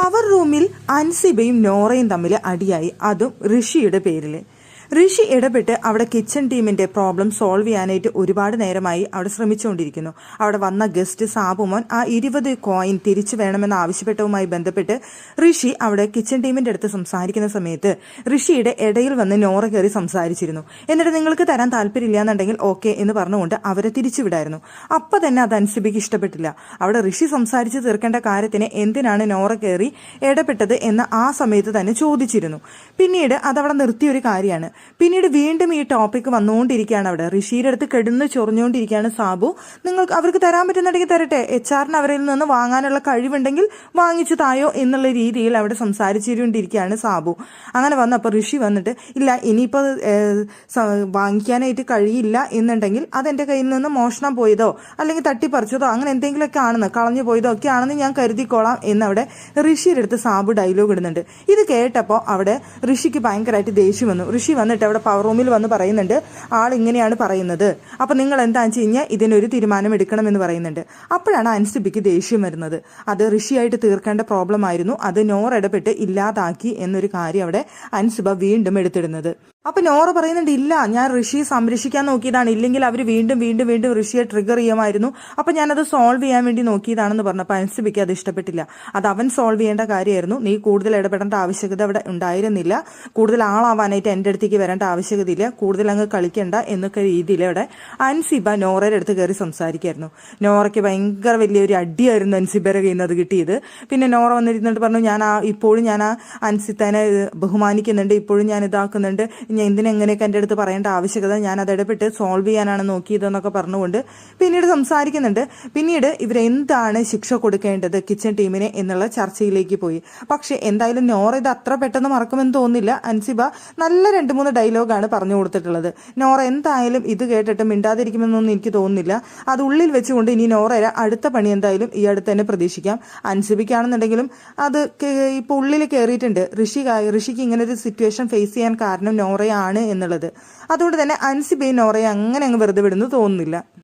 Power റൂമിൽ അൻസിബയും നോറയും തമ്മിൽ അടിയായി, അതും ഋഷിയുടെ പേരിൽ. ഋഷി ഇടപെട്ട് അവിടെ കിച്ചൺ ടീമിന്റെ പ്രോബ്ലം സോൾവ് ചെയ്യാനായിട്ട് ഒരുപാട് നേരമായി അവിടെ ശ്രമിച്ചുകൊണ്ടിരിക്കുന്നു. അവിടെ വന്ന ഗസ്റ്റ് സാബുമോൻ ആ 20 കോയിൻ തിരിച്ചു വേണമെന്ന് ആവശ്യപ്പെട്ടവുമായി ബന്ധപ്പെട്ട് ഋഷി അവിടെ കിച്ചൺ ടീമിന്റെ അടുത്ത് സംസാരിക്കുന്ന സമയത്ത് ഋഷിയുടെ ഇടയിൽ വന്ന് നോറ കയറി സംസാരിച്ചിരുന്നു. എന്നിട്ട് നിങ്ങൾക്ക് തരാൻ താല്പര്യമില്ല എന്നുണ്ടെങ്കിൽ ഓക്കെ എന്ന് പറഞ്ഞുകൊണ്ട് അവരെ തിരിച്ചുവിടായിരുന്നു. അപ്പൊ തന്നെ അത് അൻസിബയ്ക്ക് ഇഷ്ടപ്പെട്ടില്ല. അവിടെ ഋഷി സംസാരിച്ച് തീർക്കേണ്ട കാര്യത്തിന് എന്തിനാണ് നോറ കയറി ഇടപെട്ടത് എന്ന് ആ സമയത്ത് തന്നെ ചോദിച്ചിരുന്നു. പിന്നീട് അതവിടെ നിർത്തിയൊരു കാര്യമാണ്. പിന്നീട് വീണ്ടും ഈ ടോപ്പിക് വന്നുകൊണ്ടിരിക്കുകയാണ്. അവിടെ ഋഷിയുടെ അടുത്ത് കിടന്ന് ചൊറിഞ്ഞുകൊണ്ടിരിക്കുകയാണ് സാബു. നിങ്ങൾക്ക് അവർക്ക് തരാൻ പറ്റുന്നുണ്ടെങ്കിൽ തരട്ടെ, HR-ന് അവരിൽ നിന്ന് വാങ്ങാനുള്ള കഴിവുണ്ടെങ്കിൽ വാങ്ങിച്ചു തായോ എന്നുള്ള രീതിയിൽ അവിടെ സംസാരിച്ചുകൊണ്ടിരിക്കുകയാണ് സാബു. അങ്ങനെ വന്നപ്പോൾ ഋഷി വന്നിട്ട് ഇല്ല, ഇനിയിപ്പോൾ വാങ്ങിക്കാനായിട്ട് കഴിയില്ല എന്നുണ്ടെങ്കിൽ അതെന്റെ കയ്യിൽ നിന്ന് മോഷണം പോയതോ അല്ലെങ്കിൽ തട്ടിപ്പറിച്ചതോ അങ്ങനെ എന്തെങ്കിലുമൊക്കെ ആണെന്ന്, കളഞ്ഞു പോയതോ ഒക്കെ ആണെന്ന് ഞാൻ കരുതിക്കോളാം എന്നവിടെ ഋഷിയുടെ അടുത്ത് സാബു ഡയലോഗ് ഇടുന്നുണ്ട്. ഇത് കേട്ടപ്പോൾ അവിടെ ഋഷിക്ക് ഭയങ്കരമായിട്ട് ദേഷ്യം വന്നു. ഋഷി വന്നിട്ട് അവിടെ പവർ റൂമിൽ വന്ന് പറയുന്നുണ്ട്, ആൾ ഇങ്ങനെയാണ് പറയുന്നത്, അപ്പൊ നിങ്ങൾ എന്താണെന്ന് വെച്ച് കഴിഞ്ഞാൽ ഇതിനൊരു തീരുമാനം എടുക്കണമെന്ന് പറയുന്നുണ്ട്. അപ്പോഴാണ് അൻസിബയ്ക്ക് ദേഷ്യം വരുന്നത്. അത് ഋഷിയായിട്ട് തീർക്കേണ്ട പ്രോബ്ലം ആയിരുന്നു, അത് നോർ ഇടപെട്ട് ഇല്ലാതാക്കി എന്നൊരു കാര്യം അവിടെ അൻസിബ വീണ്ടും എടുത്തിടുന്നത്. അപ്പൊ നോറ പറയുന്നുണ്ട്, ഇല്ല, ഞാൻ ഋഷിയെ സംരക്ഷിക്കാൻ നോക്കിയതാണ്, ഇല്ലെങ്കിൽ അവർ വീണ്ടും വീണ്ടും വീണ്ടും ഋഷിയെ ട്രിഗർ ചെയ്യുമായിരുന്നു, അപ്പൊ ഞാനത് സോൾവ് ചെയ്യാൻ വേണ്ടി നോക്കിയതാണെന്ന് പറഞ്ഞപ്പോൾ അൻസിബയ്ക്ക് അത് ഇഷ്ടപ്പെട്ടില്ല. അത് അവൻ സോൾവ് ചെയ്യേണ്ട കാര്യമായിരുന്നു, നീ കൂടുതൽ ഇടപെടേണ്ട ആവശ്യകത അവിടെ ഉണ്ടായിരുന്നില്ല, കൂടുതൽ ആളാവാനായിട്ട് എൻ്റെ അടുത്തേക്ക് വരേണ്ട ആവശ്യകതയില്ല, കൂടുതൽ അങ്ങ് കളിക്കണ്ട എന്നൊക്കെ രീതിയിൽ അവിടെ അൻസിബ നോറയുടെ അടുത്ത് കയറി സംസാരിക്കായിരുന്നു. നോറയ്ക്ക് ഭയങ്കര വലിയൊരു അടിയായിരുന്നു അൻസിബയുടെ കയ്യിൽ നിന്ന് അത് കിട്ടിയത്. പിന്നെ നോറ വന്നിരുന്നിട്ട് പറഞ്ഞു, ഇപ്പോഴും ഞാൻ ആ അൻസിത്തേനെ ബഹുമാനിക്കുന്നുണ്ട്, ഇപ്പോഴും ഞാൻ ഇതാക്കുന്നുണ്ട്, ഞാൻ എന്തിനെങ്ങനെയൊക്കെ എൻ്റെ അടുത്ത് പറയേണ്ട ആവശ്യകത, ഞാൻ അത് ഇടപെട്ട് സോൾവ് ചെയ്യാനാണ് നോക്കിയതെന്നൊക്കെ പറഞ്ഞുകൊണ്ട് പിന്നീട് സംസാരിക്കുന്നുണ്ട്. പിന്നീട് ഇവരെന്താണ് ശിക്ഷ കൊടുക്കേണ്ടത് കിച്ചൺ ടീമിനെ എന്നുള്ള ചർച്ചയിലേക്ക് പോയി. പക്ഷെ എന്തായാലും നോറ ഇത് അത്ര പെട്ടെന്ന് മറക്കുമെന്ന് തോന്നുന്നില്ല. അൻസിബ നല്ല 2-3 ഡയലോഗാണ് പറഞ്ഞു കൊടുത്തിട്ടുള്ളത്. നോറ എന്തായാലും ഇത് കേട്ടിട്ട് മിണ്ടാതിരിക്കുമെന്നൊന്നും എനിക്ക് തോന്നുന്നില്ല. അത് ഉള്ളിൽ വെച്ചുകൊണ്ട് ഇനി നോറ അടുത്ത പണി എന്തായാലും ഈ അടുത്ത് തന്നെ പ്രതീക്ഷിക്കാം. അൻസിബയ്ക്കാണെന്നുണ്ടെങ്കിലും അത് ഇപ്പോൾ ഉള്ളിൽ കയറിയിട്ടുണ്ട്. ഋഷിക്ക് ഇങ്ങനെ ഒരു സിറ്റുവേഷൻ ഫേസ് ചെയ്യാൻ കാരണം നോറയാണ് എന്നുള്ളത്. അതുകൊണ്ട് തന്നെ അൻസിബയും നോറയെ അങ്ങനെ അങ്ങ് വെറുതെ വിടുന്നു തോന്നുന്നില്ല.